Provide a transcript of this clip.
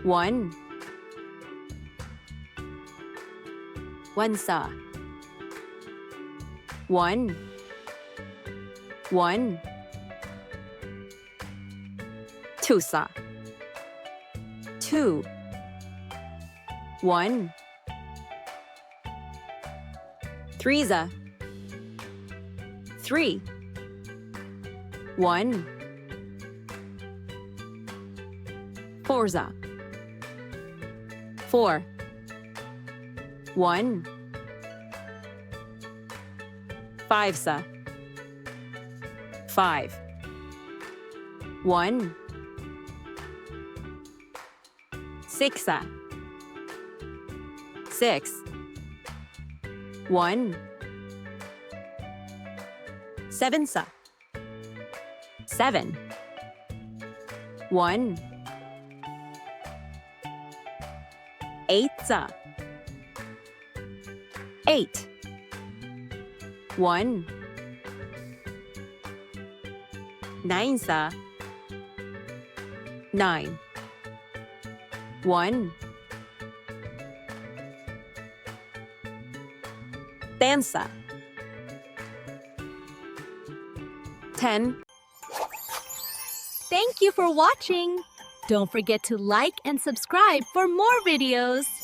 1 Wansa 1 1 Tusa 2 1 Threesa 3 1 Forza 4 1 Fivesa 5 1 Sixa 6 1 Sevensa 7 1 Eightsa 8 1 Ninesa 9 1 Tensa 10 Thank you for watching. Don't forget to like and subscribe for more videos.